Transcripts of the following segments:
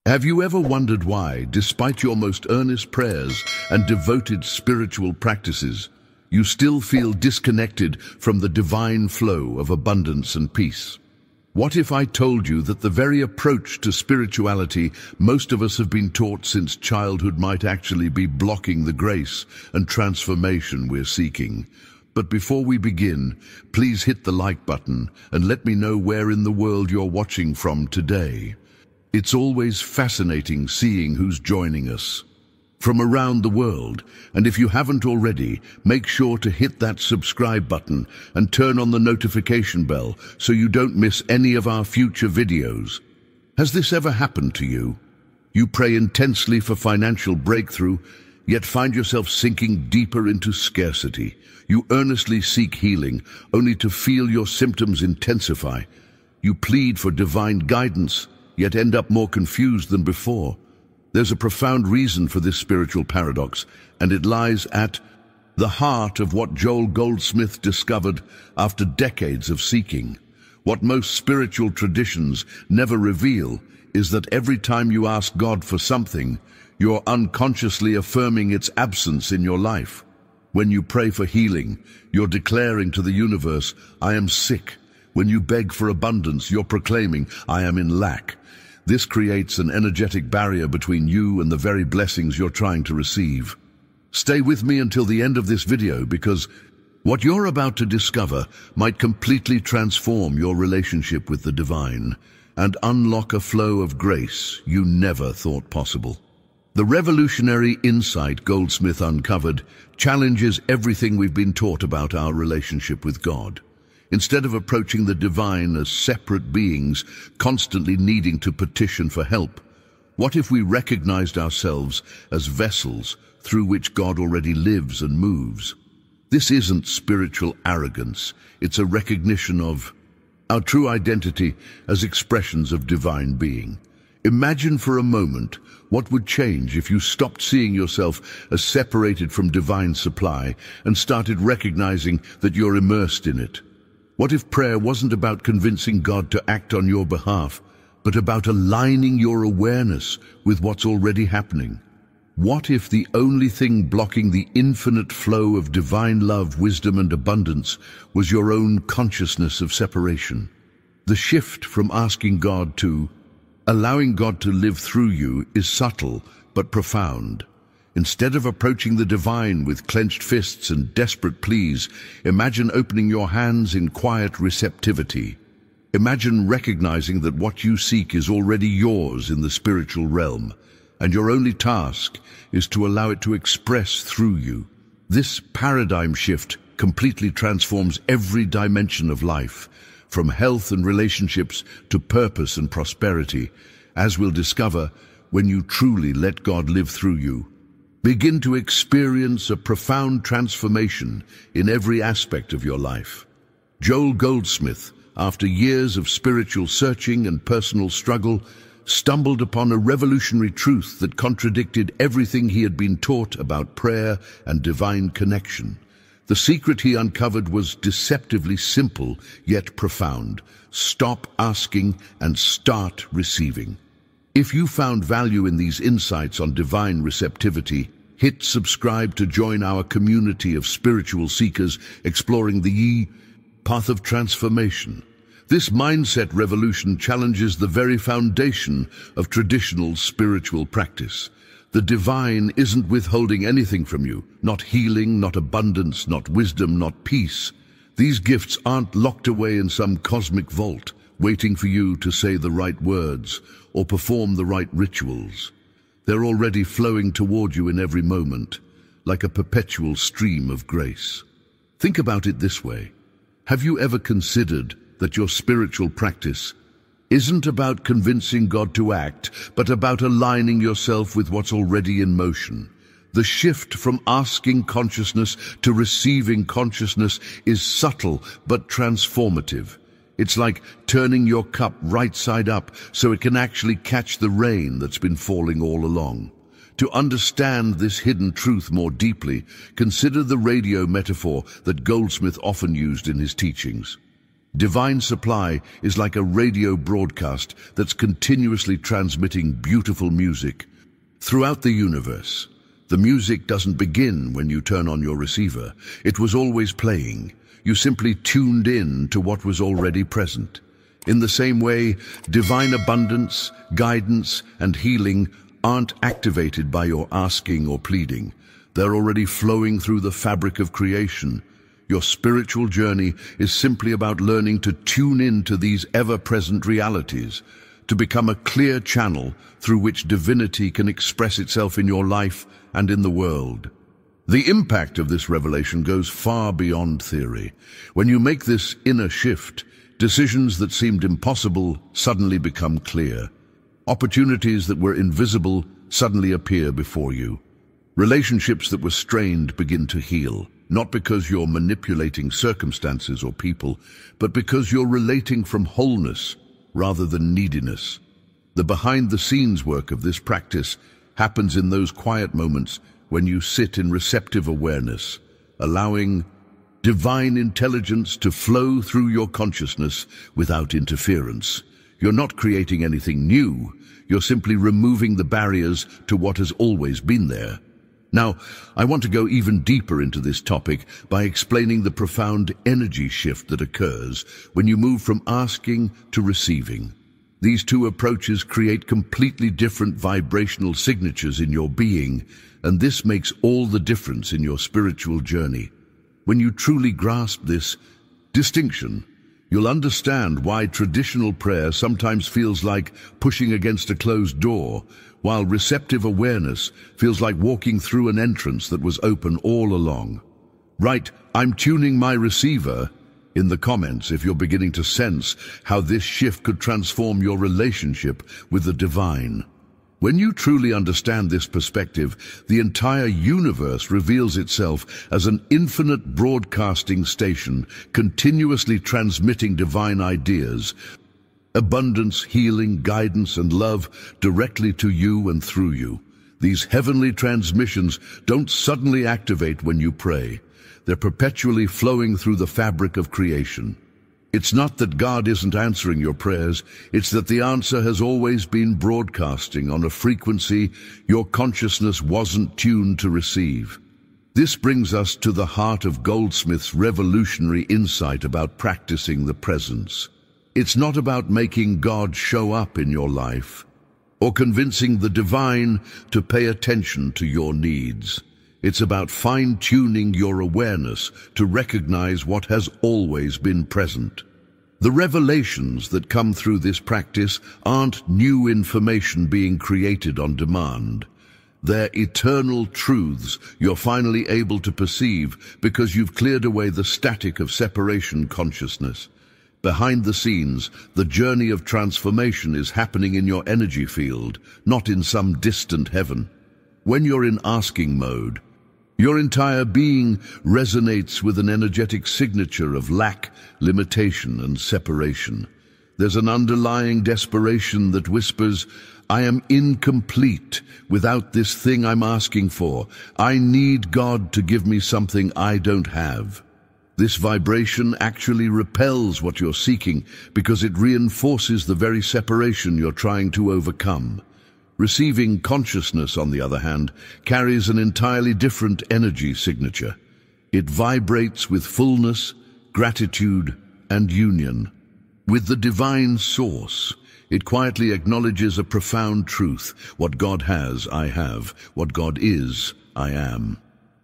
Have you ever wondered why, despite your most earnest prayers and devoted spiritual practices, you still feel disconnected from the divine flow of abundance and peace? What if I told you that the very approach to spirituality most of us have been taught since childhood might actually be blocking the grace and transformation we're seeking? But before we begin, please hit the like button and let me know where in the world you're watching from today. It's always fascinating seeing who's joining us from around the world, and if you haven't already, make sure to hit that subscribe button and turn on the notification bell so you don't miss any of our future videos. Has this ever happened to you? You pray intensely for financial breakthrough, yet find yourself sinking deeper into scarcity. You earnestly seek healing, only to feel your symptoms intensify. You plead for divine guidance, yet end up more confused than before. There's a profound reason for this spiritual paradox, and it lies at the heart of what Goldsmith discovered after decades of seeking. What most spiritual traditions never reveal is that every time you ask God for something, you're unconsciously affirming its absence in your life. When you pray for healing, you're declaring to the universe, "I am sick." When you beg for abundance, you're proclaiming, "I am in lack." This creates an energetic barrier between you and the very blessings you're trying to receive. Stay with me until the end of this video, because what you're about to discover might completely transform your relationship with the divine and unlock a flow of grace you never thought possible. The revolutionary insight Goldsmith uncovered challenges everything we've been taught about our relationship with God. Instead of approaching the divine as separate beings, constantly needing to petition for help, what if we recognized ourselves as vessels through which God already lives and moves? This isn't spiritual arrogance, it's a recognition of our true identity as expressions of divine being. Imagine for a moment what would change if you stopped seeing yourself as separated from divine supply and started recognizing that you're immersed in it. What if prayer wasn't about convincing God to act on your behalf, but about aligning your awareness with what's already happening? What if the only thing blocking the infinite flow of divine love, wisdom, and abundance was your own consciousness of separation? The shift from asking God to allowing God to live through you is subtle but profound. Instead of approaching the divine with clenched fists and desperate pleas, imagine opening your hands in quiet receptivity. Imagine recognizing that what you seek is already yours in the spiritual realm, and your only task is to allow it to express through you. This paradigm shift completely transforms every dimension of life, from health and relationships to purpose and prosperity, as we'll discover when you truly let God live through you. Begin to experience a profound transformation in every aspect of your life. Goldsmith, after years of spiritual searching and personal struggle, stumbled upon a revolutionary truth that contradicted everything he had been taught about prayer and divine connection. The secret he uncovered was deceptively simple, yet profound. Stop asking and start receiving. If you found value in these insights on divine receptivity, hit subscribe to join our community of spiritual seekers exploring the path of transformation. This mindset revolution challenges the very foundation of traditional spiritual practice. The divine isn't withholding anything from you, not healing, not abundance, not wisdom, not peace. These gifts aren't locked away in some cosmic vault, waiting for you to say the right words or perform the right rituals. They're already flowing toward you in every moment, like a perpetual stream of grace. Think about it this way. Have you ever considered that your spiritual practice isn't about convincing God to act, but about aligning yourself with what's already in motion? The shift from asking consciousness to receiving consciousness is subtle but transformative. It's like turning your cup right side up so it can actually catch the rain that's been falling all along. To understand this hidden truth more deeply, consider the radio metaphor that Goldsmith often used in his teachings. Divine supply is like a radio broadcast that's continuously transmitting beautiful music throughout the universe. The music doesn't begin when you turn on your receiver. It was always playing. You simply tuned in to what was already present. In the same way, divine abundance, guidance, and healing aren't activated by your asking or pleading. They're already flowing through the fabric of creation. Your spiritual journey is simply about learning to tune in to these ever-present realities, to become a clear channel through which divinity can express itself in your life and in the world. The impact of this revelation goes far beyond theory. When you make this inner shift, decisions that seemed impossible suddenly become clear. Opportunities that were invisible suddenly appear before you. Relationships that were strained begin to heal, not because you're manipulating circumstances or people, but because you're relating from wholeness rather than neediness. The behind-the-scenes work of this practice happens in those quiet moments when you sit in receptive awareness, allowing divine intelligence to flow through your consciousness without interference. You're not creating anything new, you're simply removing the barriers to what has always been there. Now, I want to go even deeper into this topic by explaining the profound energy shift that occurs when you move from asking to receiving. These two approaches create completely different vibrational signatures in your being, and this makes all the difference in your spiritual journey. When you truly grasp this distinction, you'll understand why traditional prayer sometimes feels like pushing against a closed door, while receptive awareness feels like walking through an entrance that was open all along. Write, "I'm tuning my receiver," in the comments if you're beginning to sense how this shift could transform your relationship with the divine. When you truly understand this perspective, the entire universe reveals itself as an infinite broadcasting station, continuously transmitting divine ideas, abundance, healing, guidance, and love directly to you and through you. These heavenly transmissions don't suddenly activate when you pray. They're perpetually flowing through the fabric of creation. It's not that God isn't answering your prayers, it's that the answer has always been broadcasting on a frequency your consciousness wasn't tuned to receive. This brings us to the heart of Goldsmith's revolutionary insight about practicing the presence. It's not about making God show up in your life, or convincing the divine to pay attention to your needs. It's about fine-tuning your awareness to recognize what has always been present. The revelations that come through this practice aren't new information being created on demand. They're eternal truths you're finally able to perceive because you've cleared away the static of separation consciousness. Behind the scenes, the journey of transformation is happening in your energy field, not in some distant heaven. When you're in asking mode, your entire being resonates with an energetic signature of lack, limitation, and separation. There's an underlying desperation that whispers, "I am incomplete without this thing I'm asking for. I need God to give me something I don't have." This vibration actually repels what you're seeking because it reinforces the very separation you're trying to overcome. Receiving consciousness, on the other hand, carries an entirely different energy signature. It vibrates with fullness, gratitude, and union. With the divine source, it quietly acknowledges a profound truth. What God has, I have. What God is, I am.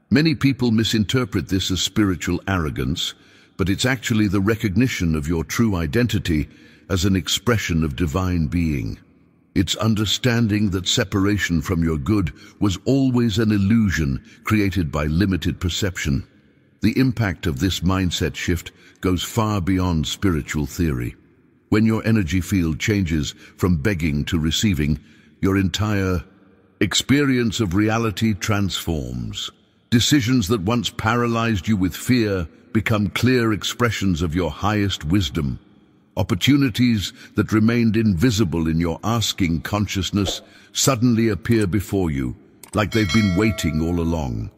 Many people misinterpret this as spiritual arrogance, but it's actually the recognition of your true identity as an expression of divine being. It's understanding that separation from your good was always an illusion created by limited perception. The impact of this mindset shift goes far beyond spiritual theory. When your energy field changes from begging to receiving, your entire experience of reality transforms. Decisions that once paralyzed you with fear become clear expressions of your highest wisdom. Opportunities that remained invisible in your asking consciousness suddenly appear before you, like they've been waiting all along.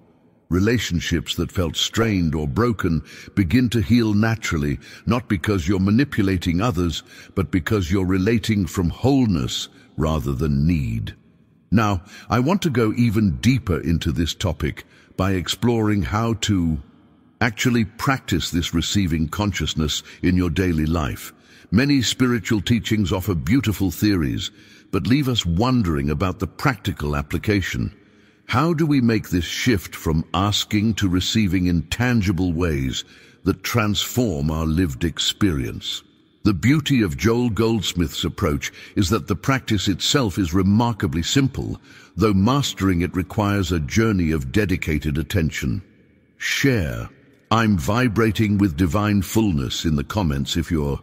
Relationships that felt strained or broken begin to heal naturally, not because you're manipulating others, but because you're relating from wholeness rather than need. Now, I want to go even deeper into this topic by exploring how to actually practice this receiving consciousness in your daily life. Many spiritual teachings offer beautiful theories, but leave us wondering about the practical application. How do we make this shift from asking to receiving in tangible ways that transform our lived experience? The beauty of Joel Goldsmith's approach is that the practice itself is remarkably simple, though mastering it requires a journey of dedicated attention. Share "I'm vibrating with divine fullness" in the comments if you're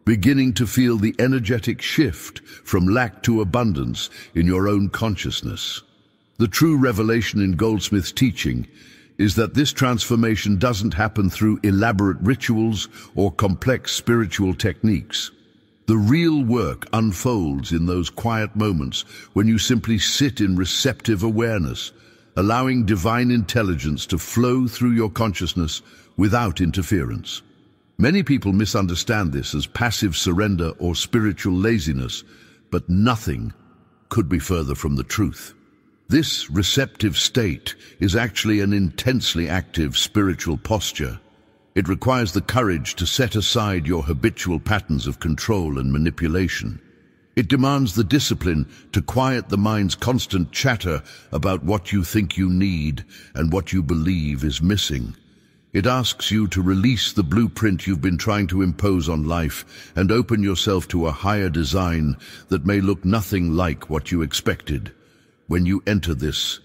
beginning to feel the energetic shift from lack to abundance in your own consciousness. The true revelation in Goldsmith's teaching is that this transformation doesn't happen through elaborate rituals or complex spiritual techniques. The real work unfolds in those quiet moments when you simply sit in receptive awareness, allowing divine intelligence to flow through your consciousness without interference. Many people misunderstand this as passive surrender or spiritual laziness, but nothing could be further from the truth. This receptive state is actually an intensely active spiritual posture. It requires the courage to set aside your habitual patterns of control and manipulation. It demands the discipline to quiet the mind's constant chatter about what you think you need and what you believe is missing. It asks you to release the blueprint you've been trying to impose on life and open yourself to a higher design that may look nothing like what you expected. When you enter this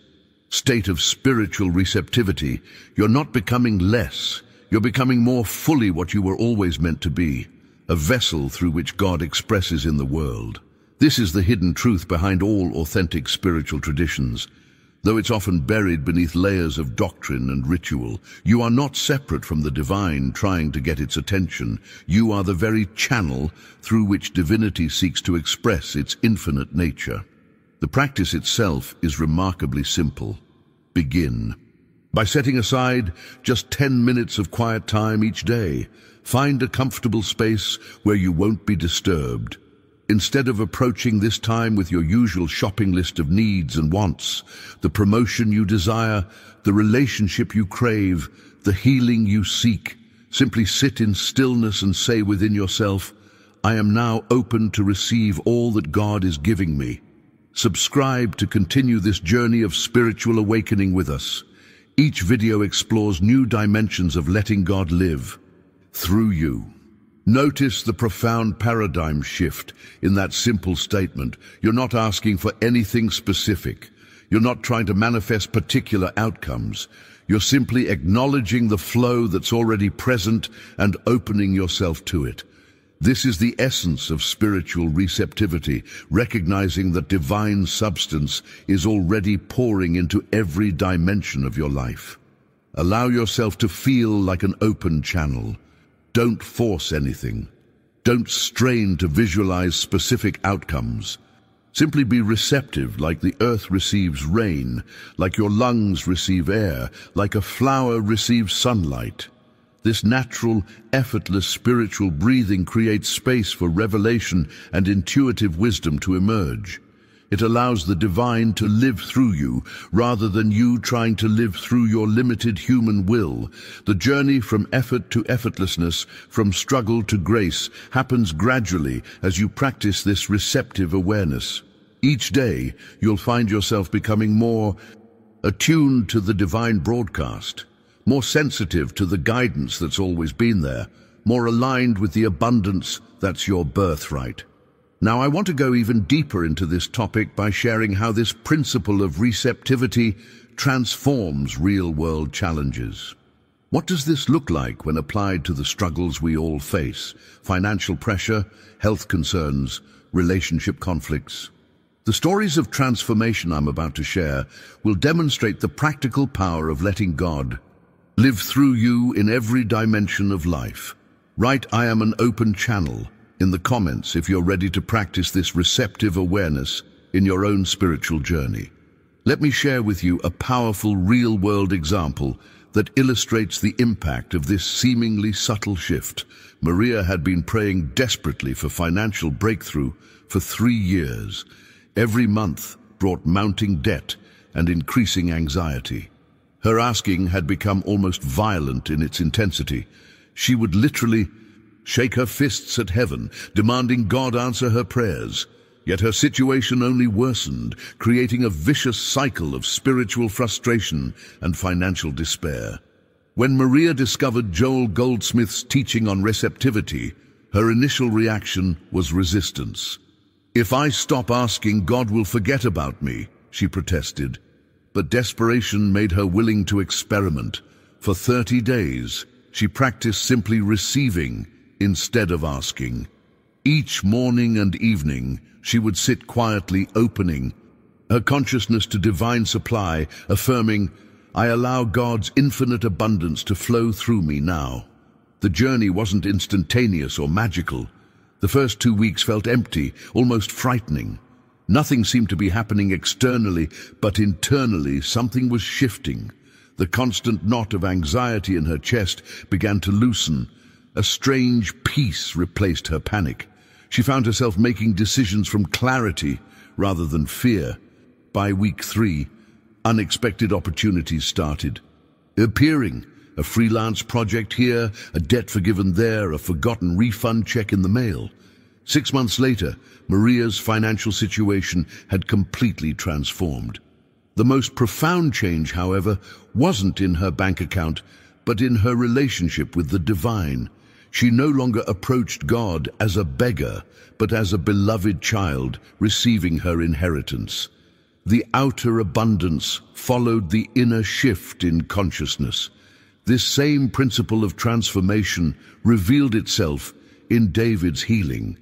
state of spiritual receptivity, you're not becoming less, you're becoming more fully what you were always meant to be, a vessel through which God expresses in the world. This is the hidden truth behind all authentic spiritual traditions. Though it's often buried beneath layers of doctrine and ritual, you are not separate from the divine trying to get its attention. You are the very channel through which divinity seeks to express its infinite nature. The practice itself is remarkably simple. Begin by setting aside just 10 minutes of quiet time each day. Find a comfortable space where you won't be disturbed. Instead of approaching this time with your usual shopping list of needs and wants, the promotion you desire, the relationship you crave, the healing you seek, simply sit in stillness and say within yourself, "I am now open to receive all that God is giving me." Subscribe to continue this journey of spiritual awakening with us. Each video explores new dimensions of letting God live through you. Notice the profound paradigm shift in that simple statement. You're not asking for anything specific. You're not trying to manifest particular outcomes. You're simply acknowledging the flow that's already present and opening yourself to it. This is the essence of spiritual receptivity, recognizing that divine substance is already pouring into every dimension of your life. Allow yourself to feel like an open channel. Don't force anything. Don't strain to visualize specific outcomes. Simply be receptive, like the earth receives rain, like your lungs receive air, like a flower receives sunlight. This natural, effortless spiritual breathing creates space for revelation and intuitive wisdom to emerge. It allows the divine to live through you, rather than you trying to live through your limited human will. The journey from effort to effortlessness, from struggle to grace, happens gradually as you practice this receptive awareness. Each day, you'll find yourself becoming more attuned to the divine broadcast, more sensitive to the guidance that's always been there, more aligned with the abundance that's your birthright. Now, I want to go even deeper into this topic by sharing how this principle of receptivity transforms real-world challenges. What does this look like when applied to the struggles we all face? Financial pressure, health concerns, relationship conflicts. The stories of transformation I'm about to share will demonstrate the practical power of letting God live through you in every dimension of life. Write "I am an open channel" in the comments if you're ready to practice this receptive awareness in your own spiritual journey. Let me share with you a powerful real-world example that illustrates the impact of this seemingly subtle shift. Maria had been praying desperately for financial breakthrough for 3 years. Every month brought mounting debt and increasing anxiety. Her asking had become almost violent in its intensity. She would literally shake her fists at heaven, demanding God answer her prayers. Yet her situation only worsened, creating a vicious cycle of spiritual frustration and financial despair. When Maria discovered Joel Goldsmith's teaching on receptivity, her initial reaction was resistance. "If I stop asking, God will forget about me," she protested. But desperation made her willing to experiment. For 30 days, she practiced simply receiving instead of asking. Each morning and evening, she would sit quietly opening her consciousness to divine supply, affirming, "I allow God's infinite abundance to flow through me now." The journey wasn't instantaneous or magical. The first 2 weeks felt empty, almost frightening. Nothing seemed to be happening externally, but internally something was shifting. The constant knot of anxiety in her chest began to loosen. A strange peace replaced her panic. She found herself making decisions from clarity rather than fear. By week 3, unexpected opportunities started appearing. A freelance project here, a debt forgiven there, a forgotten refund check in the mail. 6 months later, Maria's financial situation had completely transformed. The most profound change, however, wasn't in her bank account, but in her relationship with the divine. She no longer approached God as a beggar, but as a beloved child receiving her inheritance. The outer abundance followed the inner shift in consciousness. This same principle of transformation revealed itself in David's healing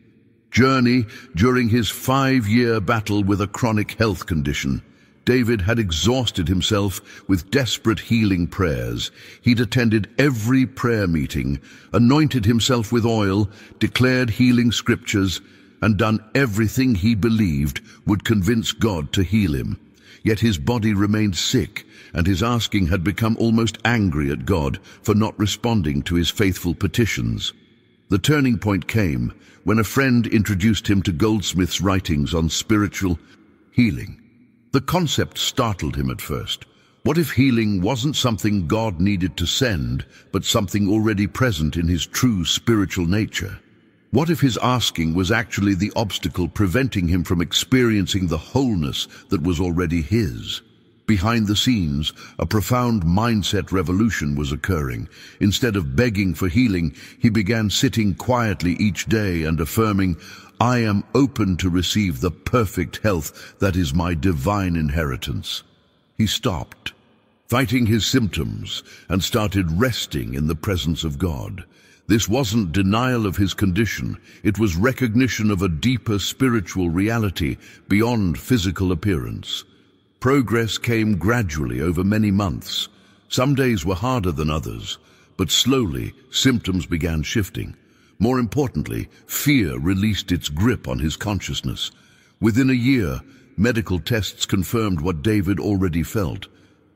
journey during his 5-year battle with a chronic health condition. David had exhausted himself with desperate healing prayers. He'd attended every prayer meeting, anointed himself with oil, declared healing scriptures, and done everything he believed would convince God to heal him. Yet his body remained sick, and his asking had become almost angry at God for not responding to his faithful petitions. The turning point came when a friend introduced him to Goldsmith's writings on spiritual healing. The concept startled him at first. What if healing wasn't something God needed to send, but something already present in his true spiritual nature? What if his asking was actually the obstacle preventing him from experiencing the wholeness that was already his? Behind the scenes, a profound mindset revolution was occurring. Instead of begging for healing, he began sitting quietly each day and affirming, "I am open to receive the perfect health that is my divine inheritance." He stopped, fighting his symptoms, and started resting in the presence of God. This wasn't denial of his condition, it was recognition of a deeper spiritual reality beyond physical appearance. Progress came gradually over many months. Some days were harder than others, but slowly symptoms began shifting. More importantly, fear released its grip on his consciousness. Within a year, medical tests confirmed what David already felt: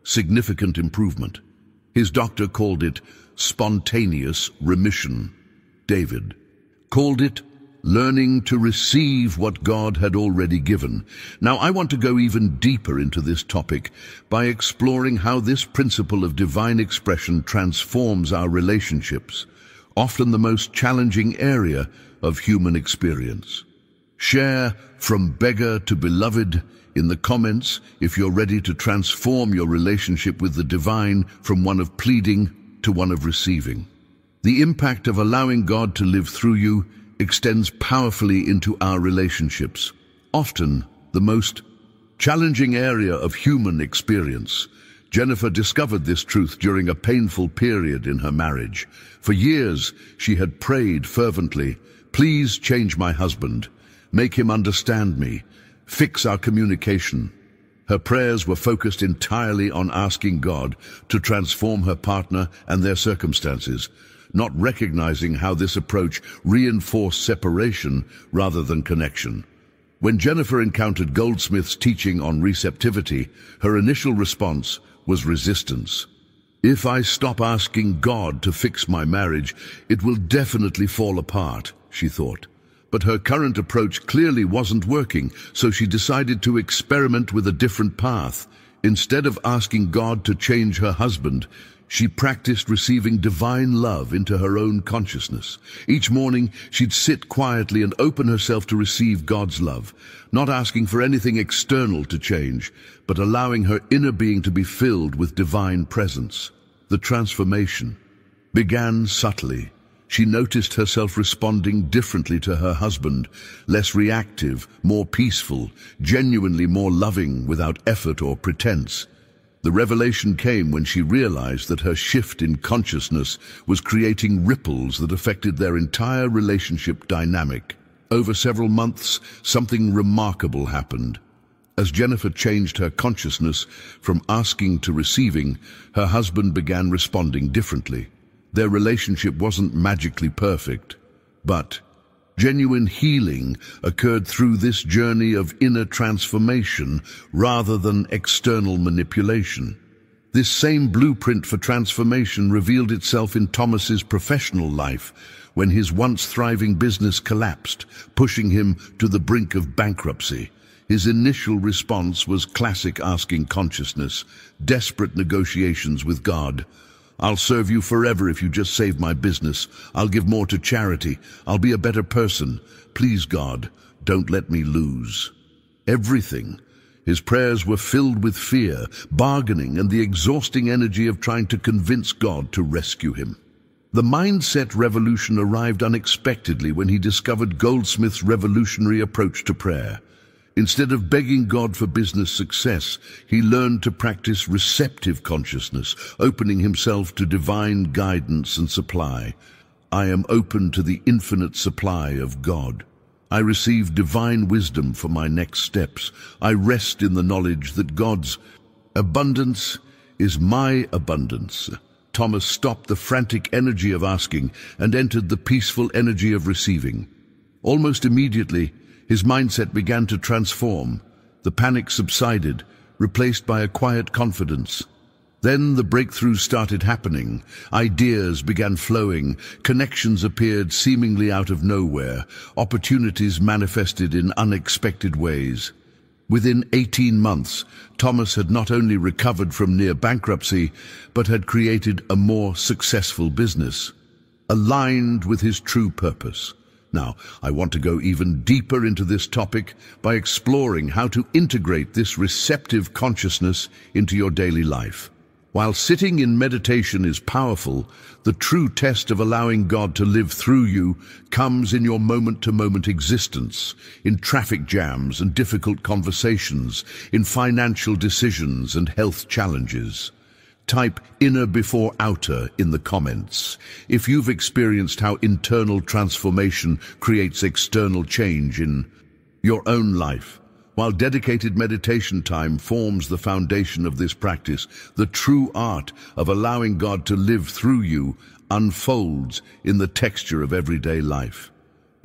significant improvement. His doctor called it spontaneous remission. David called it learning to receive what God had already given. Now, I want to go even deeper into this topic by exploring how this principle of divine expression transforms our relationships, often the most challenging area of human experience. Share From Beggar to Beloved in the comments if you're ready to transform your relationship with the divine from one of pleading to one of receiving. The impact of allowing God to live through you extends powerfully into our relationships, often the most challenging area of human experience. Jennifer discovered this truth during a painful period in her marriage. For years, she had prayed fervently, "Please change my husband, make him understand me, fix our communication." Her prayers were focused entirely on asking God to transform her partner and their circumstances, not recognizing how this approach reinforced separation rather than connection. When Jennifer encountered Goldsmith's teaching on receptivity, her initial response was resistance. "If I stop asking God to fix my marriage, it will definitely fall apart," she thought. But her current approach clearly wasn't working, so she decided to experiment with a different path. Instead of asking God to change her husband, she practiced receiving divine love into her own consciousness. Each morning, she'd sit quietly and open herself to receive God's love, not asking for anything external to change, but allowing her inner being to be filled with divine presence. The transformation began subtly. She noticed herself responding differently to her husband, less reactive, more peaceful, genuinely more loving without effort or pretense. The revelation came when she realized that her shift in consciousness was creating ripples that affected their entire relationship dynamic. Over several months, something remarkable happened. As Jennifer changed her consciousness from asking to receiving, her husband began responding differently. Their relationship wasn't magically perfect, but genuine healing occurred through this journey of inner transformation rather than external manipulation. This same blueprint for transformation revealed itself in Thomas's professional life when his once thriving business collapsed, pushing him to the brink of bankruptcy. His initial response was classic asking consciousness, desperate negotiations with God. "I'll serve you forever if you just save my business. I'll give more to charity. I'll be a better person. Please, God, don't let me lose." Everything. His prayers were filled with fear, bargaining, and the exhausting energy of trying to convince God to rescue him. The mindset revolution arrived unexpectedly when he discovered Goldsmith's revolutionary approach to prayer. Instead of begging God for business success, he learned to practice receptive consciousness, opening himself to divine guidance and supply. "I am open to the infinite supply of God. I receive divine wisdom for my next steps. I rest in the knowledge that God's abundance is my abundance." Thomas stopped the frantic energy of asking and entered the peaceful energy of receiving. Almost immediately, his mindset began to transform. The panic subsided, replaced by a quiet confidence. Then the breakthroughs started happening. Ideas began flowing. Connections appeared seemingly out of nowhere. Opportunities manifested in unexpected ways. Within 18 months, Thomas had not only recovered from near bankruptcy, but had created a more successful business, aligned with his true purpose. Now, I want to go even deeper into this topic by exploring how to integrate this receptive consciousness into your daily life. While sitting in meditation is powerful, the true test of allowing God to live through you comes in your moment-to-moment existence, in traffic jams and difficult conversations, in financial decisions and health challenges. Type "inner before outer" in the comments if you've experienced how internal transformation creates external change in your own life. While dedicated meditation time forms the foundation of this practice, the true art of allowing God to live through you unfolds in the texture of everyday life.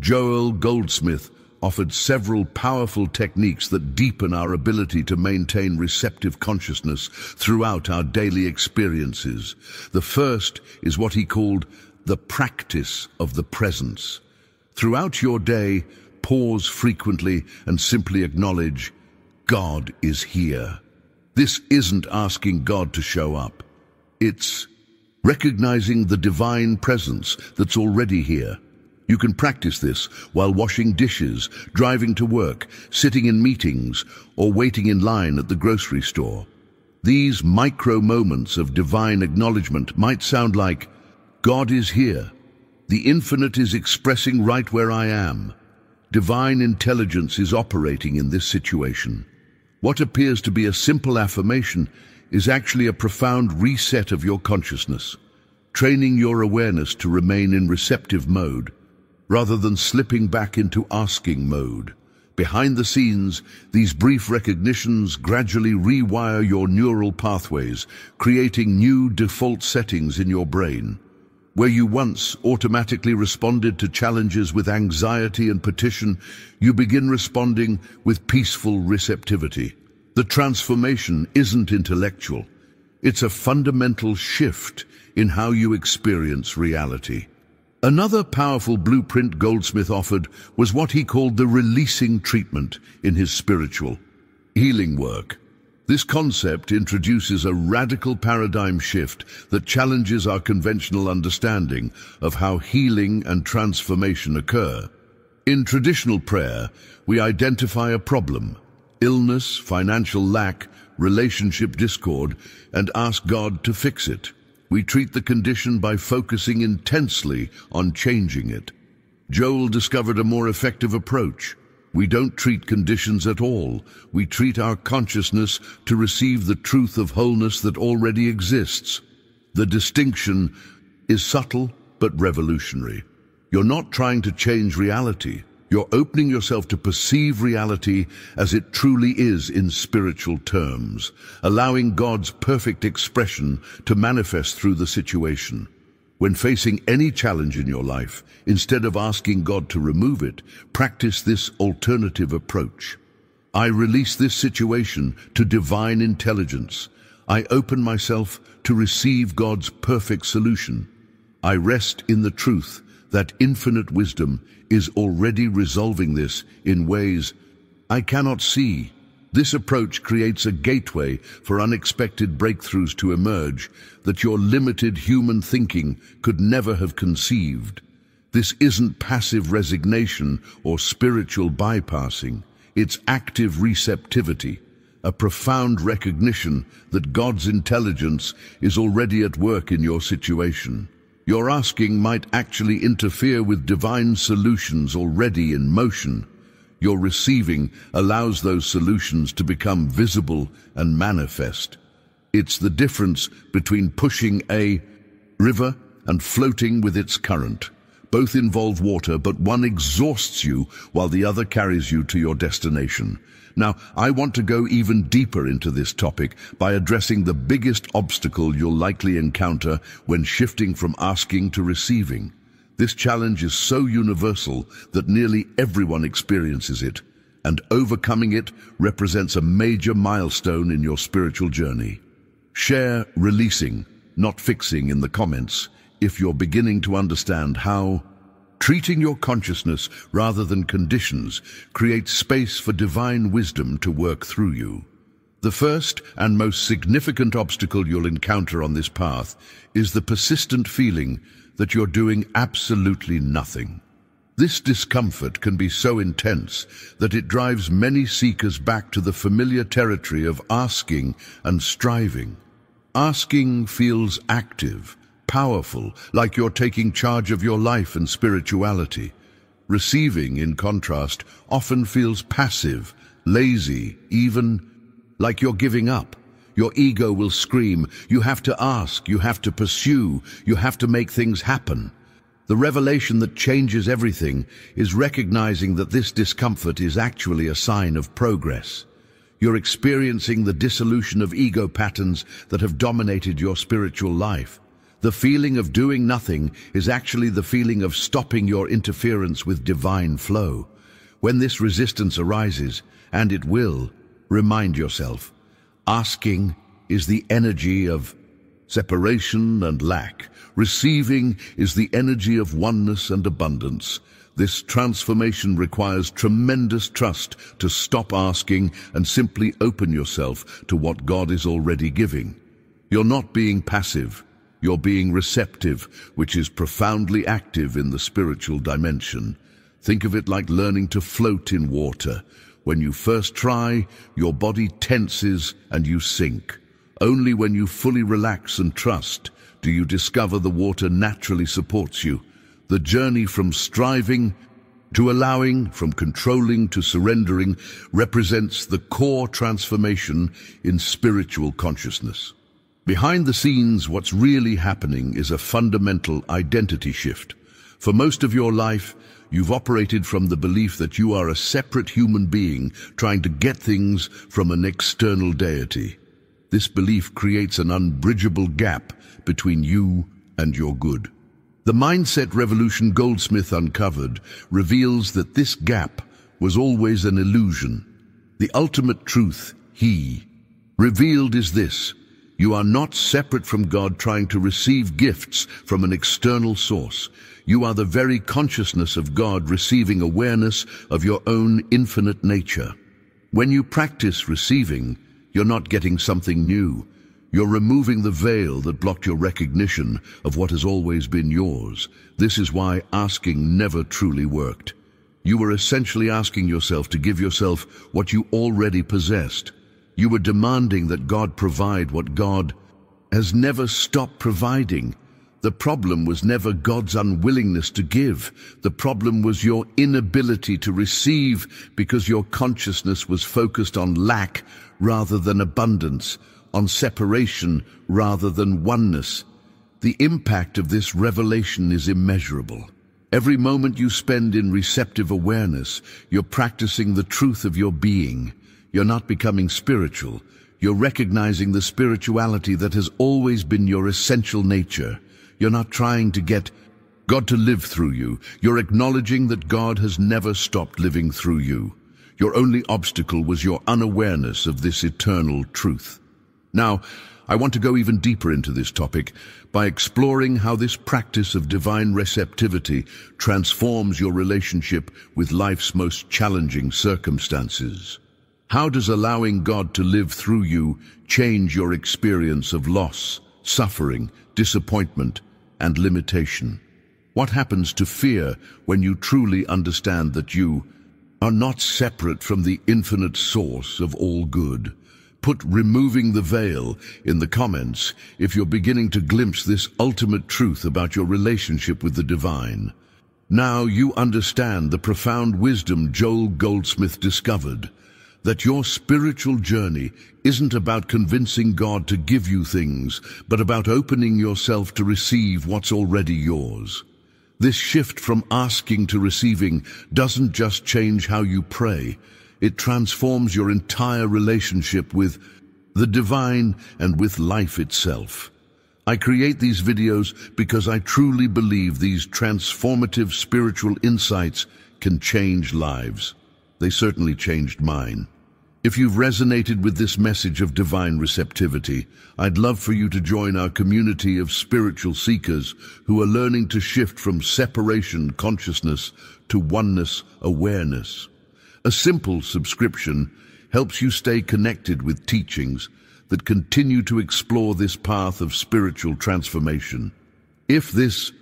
Joel Goldsmith offered several powerful techniques that deepen our ability to maintain receptive consciousness throughout our daily experiences. The first is what he called the practice of the presence. Throughout your day, pause frequently and simply acknowledge, God is here. This isn't asking God to show up. It's recognizing the divine presence that's already here. You can practice this while washing dishes, driving to work, sitting in meetings, or waiting in line at the grocery store. These micro moments of divine acknowledgement might sound like, God is here. The infinite is expressing right where I am. Divine intelligence is operating in this situation. What appears to be a simple affirmation is actually a profound reset of your consciousness, training your awareness to remain in receptive mode, rather than slipping back into asking mode. Behind the scenes, these brief recognitions gradually rewire your neural pathways, creating new default settings in your brain. Where you once automatically responded to challenges with anxiety and petition, you begin responding with peaceful receptivity. The transformation isn't intellectual. It's a fundamental shift in how you experience reality. Another powerful blueprint Goldsmith offered was what he called the releasing treatment in his spiritual healing work. This concept introduces a radical paradigm shift that challenges our conventional understanding of how healing and transformation occur. In traditional prayer, we identify a problem, illness, financial lack, relationship discord, and ask God to fix it. We treat the condition by focusing intensely on changing it. Joel discovered a more effective approach. We don't treat conditions at all. We treat our consciousness to receive the truth of wholeness that already exists. The distinction is subtle but revolutionary. You're not trying to change reality. You're opening yourself to perceive reality as it truly is in spiritual terms, allowing God's perfect expression to manifest through the situation. When facing any challenge in your life, instead of asking God to remove it, practice this alternative approach. I release this situation to divine intelligence. I open myself to receive God's perfect solution. I rest in the truth that infinite wisdom is already resolving this in ways I cannot see. This approach creates a gateway for unexpected breakthroughs to emerge that your limited human thinking could never have conceived. This isn't passive resignation or spiritual bypassing. It's active receptivity, a profound recognition that God's intelligence is already at work in your situation. Your asking might actually interfere with divine solutions already in motion. Your receiving allows those solutions to become visible and manifest. It's the difference between pushing a river and floating with its current. Both involve water, but one exhausts you while the other carries you to your destination. Now, I want to go even deeper into this topic by addressing the biggest obstacle you'll likely encounter when shifting from asking to receiving. This challenge is so universal that nearly everyone experiences it, and overcoming it represents a major milestone in your spiritual journey. Share releasing, not fixing in the comments if you're beginning to understand how treating your consciousness rather than conditions creates space for divine wisdom to work through you. The first and most significant obstacle you'll encounter on this path is the persistent feeling that you're doing absolutely nothing. This discomfort can be so intense that it drives many seekers back to the familiar territory of asking and striving. Asking feels active, powerful, like you're taking charge of your life and spirituality. Receiving, in contrast, often feels passive, lazy, even like you're giving up. Your ego will scream, you have to ask, you have to pursue, you have to make things happen. The revelation that changes everything is recognizing that this discomfort is actually a sign of progress. You're experiencing the dissolution of ego patterns that have dominated your spiritual life. The feeling of doing nothing is actually the feeling of stopping your interference with divine flow. When this resistance arises, and it will, remind yourself, asking is the energy of separation and lack. Receiving is the energy of oneness and abundance. This transformation requires tremendous trust to stop asking and simply open yourself to what God is already giving. You're not being passive. You're being receptive, which is profoundly active in the spiritual dimension. Think of it like learning to float in water. When you first try, your body tenses and you sink. Only when you fully relax and trust do you discover the water naturally supports you. The journey from striving to allowing, from controlling to surrendering, represents the core transformation in spiritual consciousness. Behind the scenes, what's really happening is a fundamental identity shift. For most of your life, you've operated from the belief that you are a separate human being trying to get things from an external deity. This belief creates an unbridgeable gap between you and your good. The mindset revolution Goldsmith uncovered reveals that this gap was always an illusion. The ultimate truth he revealed is this: you are not separate from God trying to receive gifts from an external source. You are the very consciousness of God receiving awareness of your own infinite nature. When you practice receiving, you're not getting something new. You're removing the veil that blocked your recognition of what has always been yours. This is why asking never truly worked. You were essentially asking yourself to give yourself what you already possessed. You were demanding that God provide what God has never stopped providing. The problem was never God's unwillingness to give. The problem was your inability to receive because your consciousness was focused on lack rather than abundance, on separation rather than oneness. The impact of this revelation is immeasurable. Every moment you spend in receptive awareness, you're practicing the truth of your being. You're not becoming spiritual. You're recognizing the spirituality that has always been your essential nature. You're not trying to get God to live through you. You're acknowledging that God has never stopped living through you. Your only obstacle was your unawareness of this eternal truth. Now, I want to go even deeper into this topic by exploring how this practice of divine receptivity transforms your relationship with life's most challenging circumstances. How does allowing God to live through you change your experience of loss, suffering, disappointment, and limitation? What happens to fear when you truly understand that you are not separate from the infinite source of all good? Put "removing the veil" in the comments if you're beginning to glimpse this ultimate truth about your relationship with the divine. Now you understand the profound wisdom Joel Goldsmith discovered, that your spiritual journey isn't about convincing God to give you things, but about opening yourself to receive what's already yours. This shift from asking to receiving doesn't just change how you pray. It transforms your entire relationship with the divine and with life itself. I create these videos because I truly believe these transformative spiritual insights can change lives. They certainly changed mine. If you've resonated with this message of divine receptivity, I'd love for you to join our community of spiritual seekers who are learning to shift from separation consciousness to oneness awareness. A simple subscription helps you stay connected with teachings that continue to explore this path of spiritual transformation. If this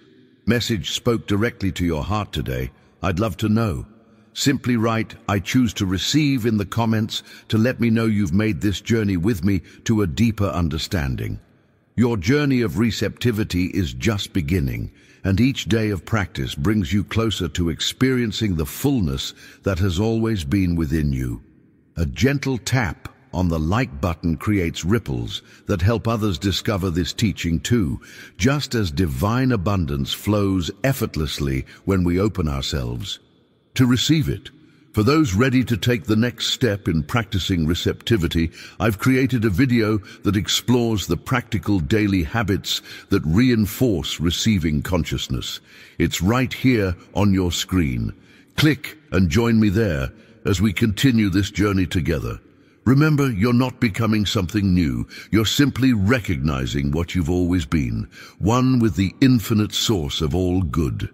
message spoke directly to your heart today, I'd love to know. Simply write "I choose to receive" in the comments to let me know you've made this journey with me to a deeper understanding. Your journey of receptivity is just beginning, and each day of practice brings you closer to experiencing the fullness that has always been within you. A gentle tap on the like button creates ripples that help others discover this teaching too, just as divine abundance flows effortlessly when we open ourselves to receive it. For those ready to take the next step in practicing receptivity, I've created a video that explores the practical daily habits that reinforce receiving consciousness. It's right here on your screen. Click and join me there as we continue this journey together. Remember, you're not becoming something new. You're simply recognizing what you've always been, one with the infinite source of all good.